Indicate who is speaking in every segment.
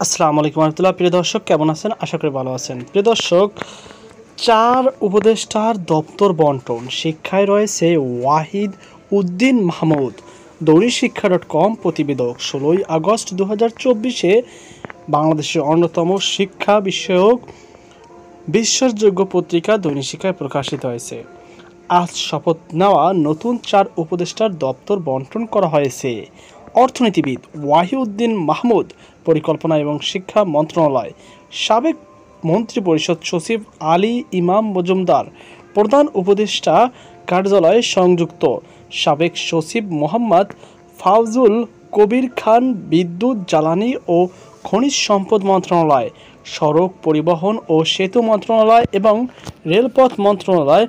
Speaker 1: আসসালামু আলাইকুম রহমতুল্লাহ। প্রিয় দর্শক, কেমন আছেন? আশা করি ভালো আছেন। প্রিয় দর্শক, 4 উপদেষ্টার দপ্তর বন্টন, শিক্ষায় রয়েছে ওয়াহিদ উদ্দিন মাহমুদ। দৈনিক শিক্ষা.com প্রতিবেদক 16 আগস্ট 2024-এ বাংলাদেশের অন্যতম শিক্ষা বিষয়ক বিশ্বাসযোগ্য পত্রিকা দৈনিক শিক্ষায় প্রকাশিত হয়েছে। আজ শপথ নেওয়া নতুন 4 উপদেষ্টার দপ্তর বন্টন করা হয়েছে। অর্থনীতিবিদ ওয়াহিউদ্দিন মাহমুদ, পরিকল্পনা এবং শিক্ষা মন্ত্রণালয়। সাবেক মন্ত্রিপরিষদ সচিব আলী ইমাম মজুমদার, প্রধান উপদেষ্টা কার্যালয় সংযুক্ত। সাবেক সচিব মোহাম্মদ ফাউজুল কবির খান, বিদ্যুৎ জ্বালানি ও খনিজ সম্পদ মন্ত্রণালয়। সড়ক পরিবহন ও সেতু মন্ত্রণালয় এবং রেলপথ মন্ত্রণালয়।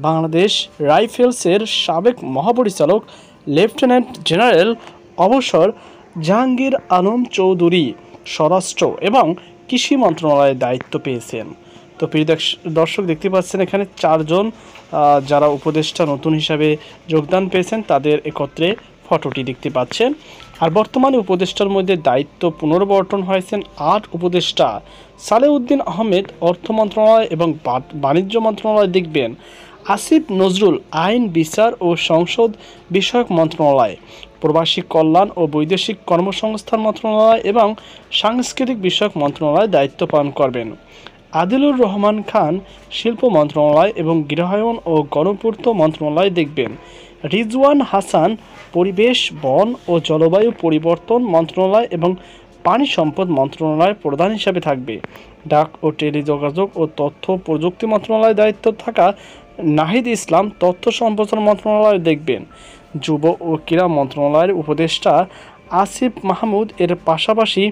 Speaker 1: বাংলাদেশ রাইফেলসের সাবেক মহাপরিচালক লেফটেন্যান্ট জেনারেল অবসর জাহাঙ্গীর আলম চৌধুরী স্বরাষ্ট্র এবং কৃষি মন্ত্রণালয়ের দায়িত্ব পেয়েছেন। তো প্রিয় দর্শক, দেখতে পাচ্ছেন এখানে 4 জন যারা উপদেষ্টা নতুন হিসাবে যোগদান পেয়েছেন তাদের একত্রে ফটোটি দেখতে পাচ্ছেন। আর বর্তমানে উপদেষ্টার মধ্যে দায়িত্ব পুনর্বর্তন হয়েছেন 8 উপদেষ্টা। সালেউদ্দিন আহমেদ অর্থ মন্ত্রণালয় এবং বাণিজ্য মন্ত্রণালয় দেখবেন। আসিফ নজরুল আইন, বিচার ও সংসদ বিষয়ক মন্ত্রণালয়। প্রবাসী কল্যাণ ও বৈদেশিক কর্মসংস্থান মন্ত্রণালয় এবং সাংস্কৃতিক বিষয়ক মন্ত্রণালয়ে দায়িত্ব পালন করবেন। আদিলুর রহমান খান শিল্প মন্ত্রণালয় এবং গৃহায়ন ও গণপূর্ত মন্ত্রণালয় দেখবেন। রিজওয়ান হাসান পরিবেশ, বন ও জলবায়ু পরিবর্তন মন্ত্রণালয় এবং পানি সম্পদ মন্ত্রণালয়ের প্রধান হিসাবে থাকবে। ডাক ও টেলিযোগাযোগ ও তথ্য প্রযুক্তি মন্ত্রণালয়ের দায়িত্ব থাকা নাহিদ ইসলাম তথ্য সম্প্রচার মন্ত্রণালয় দেখবেন। যুব ও ক্রীড়া মন্ত্রণালয়ের উপদেষ্টা আসিফ মাহমুদ এর পাশাপাশি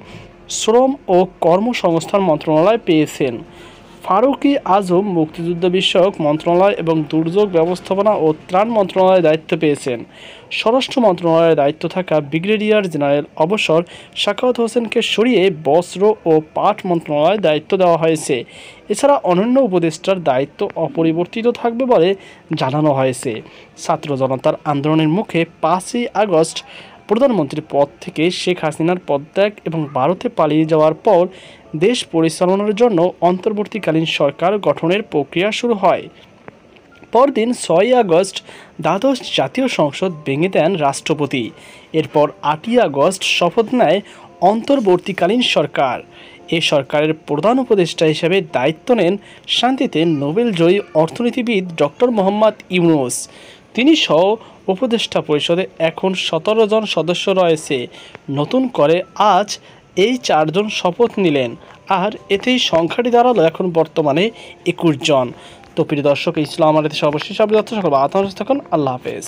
Speaker 1: শ্রম ও কর্মসংস্থান মন্ত্রণালয় পেয়েছেন। ফারুকি আজম মুক্তিযুদ্ধ বিষয়ক মন্ত্রণালয় এবং দুর্যোগ ব্যবস্থাপনা ও ত্রাণ মন্ত্রণালয়ের দায়িত্ব পেয়েছেন। স্বরাষ্ট্র মন্ত্রণালয়ের দায়িত্ব থাকা ব্রিগেডিয়ার জেনারেল অবসর সাখাওয়াত হোসেনকে সরিয়ে বস্ত্র ও পাট মন্ত্রণালয়ের দায়িত্ব দেওয়া হয়েছে। এছাড়া অন্যান্য উপদেষ্টার দায়িত্ব অপরিবর্তিত থাকবে বলে জানানো হয়েছে। ছাত্র জনতার আন্দোলনের মুখে 5ই আগস্ট প্রধানমন্ত্রীর পদ থেকে শেখ হাসিনার পদত্যাগ এবং ভারতে পালিয়ে যাওয়ার পর দেশ পরিচালনার জন্য অন্তর্বর্তীকালীন সরকার গঠনের প্রক্রিয়া শুরু হয়। পরদিন 6ই আগস্ট দ্বাদশ জাতীয় সংসদ ভেঙে দেন রাষ্ট্রপতি। এরপর 8ই আগস্ট শপথ নেয় অন্তর্বর্তীকালীন সরকার। এ সরকারের প্রধান উপদেষ্টা হিসেবে দায়িত্ব নেন শান্তিতে নোবেলজয়ী অর্থনীতিবিদ ডক্টর মোহাম্মদ ইউনূস। তিনি সহ উপদেষ্টা পরিষদে এখন 17 জন সদস্য রয়েছে। নতুন করে আজ এই 4 জন শপথ নিলেন, আর এতেই সংখ্যাটি দাঁড়ালো এখন বর্তমানে 21 জন। তো প্রিয় দর্শক, এই ছিল আমাদের দেশে অবশ্যই সব যাত্রা। সকল আল্লাহ হাফেজ।